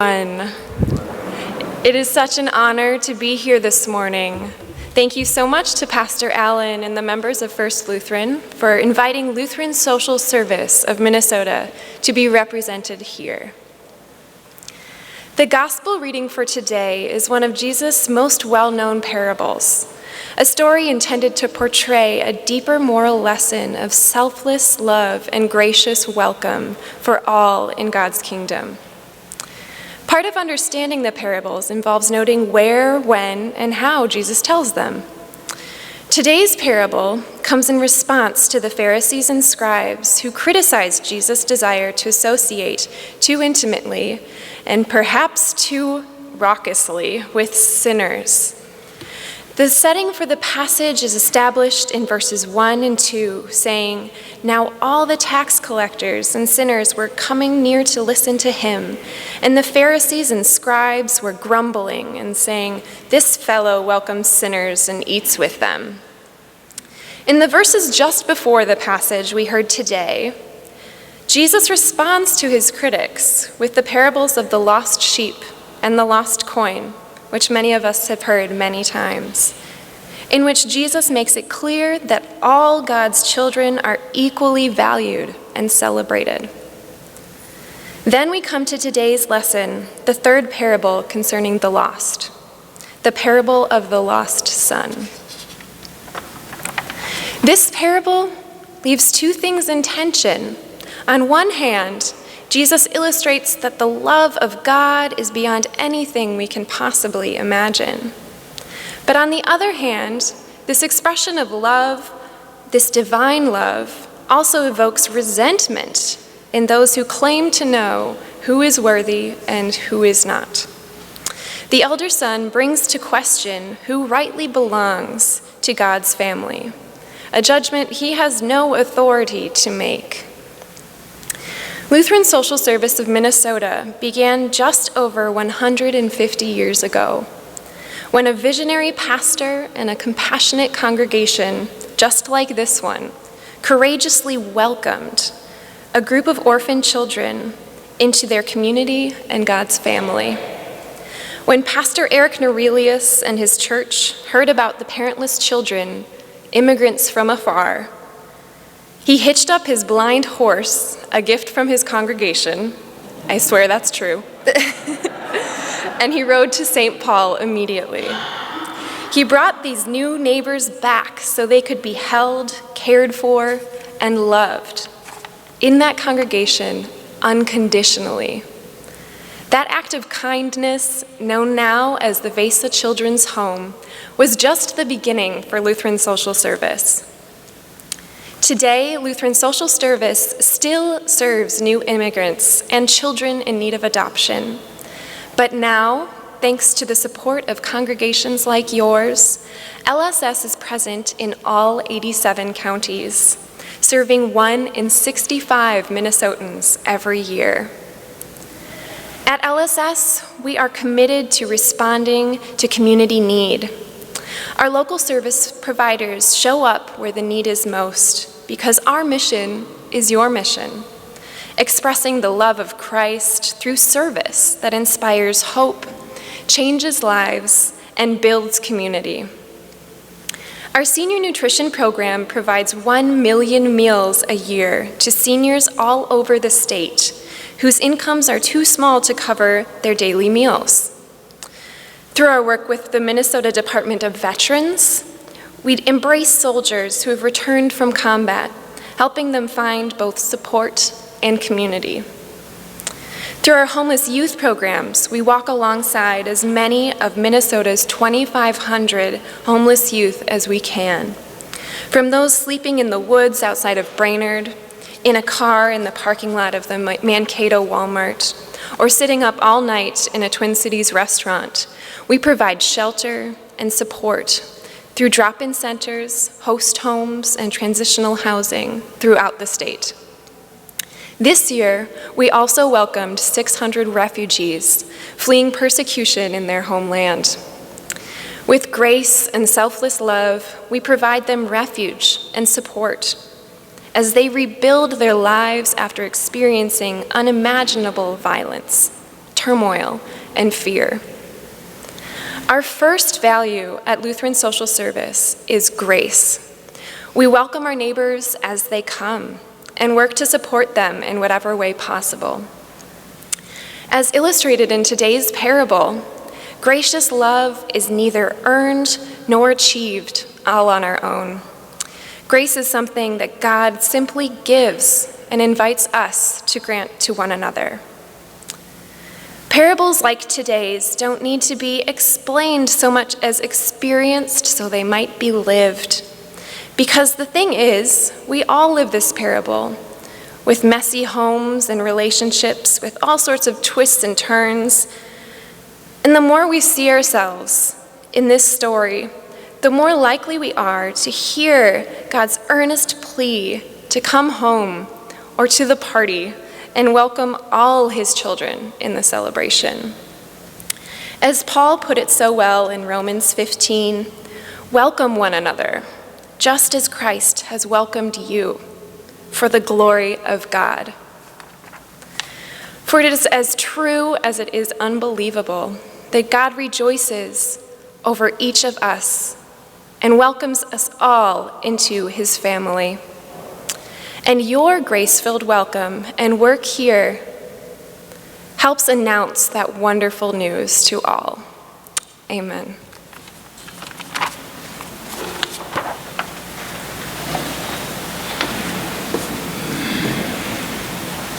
It is such an honor to be here this morning. Thank you so much to Pastor Allen and the members of First Lutheran for inviting Lutheran Social Service of Minnesota to be represented here. The gospel reading for today is one of Jesus' most well-known parables, a story intended to portray a deeper moral lesson of selfless love and gracious welcome for all in God's kingdom. Part of understanding the parables involves noting where, when, and how Jesus tells them. Today's parable comes in response to the Pharisees and scribes who criticized Jesus' desire to associate too intimately and perhaps too raucously with sinners. The setting for the passage is established in verses 1 and 2, saying, "Now all the tax collectors and sinners were coming near to listen to him, and the Pharisees and scribes were grumbling and saying, 'This fellow welcomes sinners and eats with them.'" In the verses just before the passage we heard today, Jesus responds to his critics with the parables of the lost sheep and the lost coin, which many of us have heard many times, in which Jesus makes it clear that all God's children are equally valued and celebrated. Then we come to today's lesson, the third parable concerning the lost, the parable of the lost son. This parable leaves two things in tension. On one hand, Jesus illustrates that the love of God is beyond anything we can possibly imagine. But on the other hand, this expression of love, this divine love, also evokes resentment in those who claim to know who is worthy and who is not. The elder son brings to question who rightly belongs to God's family, a judgment he has no authority to make. Lutheran Social Service of Minnesota began just over 150 years ago, when a visionary pastor and a compassionate congregation, just like this one, courageously welcomed a group of orphan children into their community and God's family. When Pastor Eric Norelius and his church heard about the parentless children, immigrants from afar, he hitched up his blind horse, a gift from his congregation, I swear that's true, and he rode to St. Paul immediately. He brought these new neighbors back so they could be held, cared for, and loved in that congregation unconditionally. That act of kindness, known now as the Vesa Children's Home, was just the beginning for Lutheran Social Service. Today, Lutheran Social Service still serves new immigrants and children in need of adoption. But now, thanks to the support of congregations like yours, LSS is present in all 87 counties, serving 1 in 65 Minnesotans every year. At LSS, we are committed to responding to community need. Our local service providers show up where the need is most, because our mission is your mission, expressing the love of Christ through service that inspires hope, changes lives, and builds community. Our senior nutrition program provides 1 million meals a year to seniors all over the state whose incomes are too small to cover their daily meals. Through our work with the Minnesota Department of Veterans, we embrace soldiers who have returned from combat, helping them find both support and community. Through our homeless youth programs, we walk alongside as many of Minnesota's 2,500 homeless youth as we can. From those sleeping in the woods outside of Brainerd, in a car in the parking lot of the Mankato Walmart, or sitting up all night in a Twin Cities restaurant, we provide shelter and support through drop-in centers, host homes, and transitional housing throughout the state. This year, we also welcomed 600 refugees fleeing persecution in their homeland. With grace and selfless love, we provide them refuge and support as they rebuild their lives after experiencing unimaginable violence, turmoil, and fear. Our first value at Lutheran Social Service is grace. We welcome our neighbors as they come and work to support them in whatever way possible. As illustrated in today's parable, gracious love is neither earned nor achieved all on our own. Grace is something that God simply gives and invites us to grant to one another. Parables like today's don't need to be explained so much as experienced so they might be lived. Because the thing is, we all live this parable with messy homes and relationships, with all sorts of twists and turns. And the more we see ourselves in this story, the more likely we are to hear God's earnest plea to come home or to the party and welcome all his children in the celebration. As Paul put it so well in Romans 15, welcome one another, just as Christ has welcomed you, for the glory of God. For it is as true as it is unbelievable that God rejoices over each of us and welcomes us all into his family. And your grace-filled welcome and work here helps announce that wonderful news to all. Amen.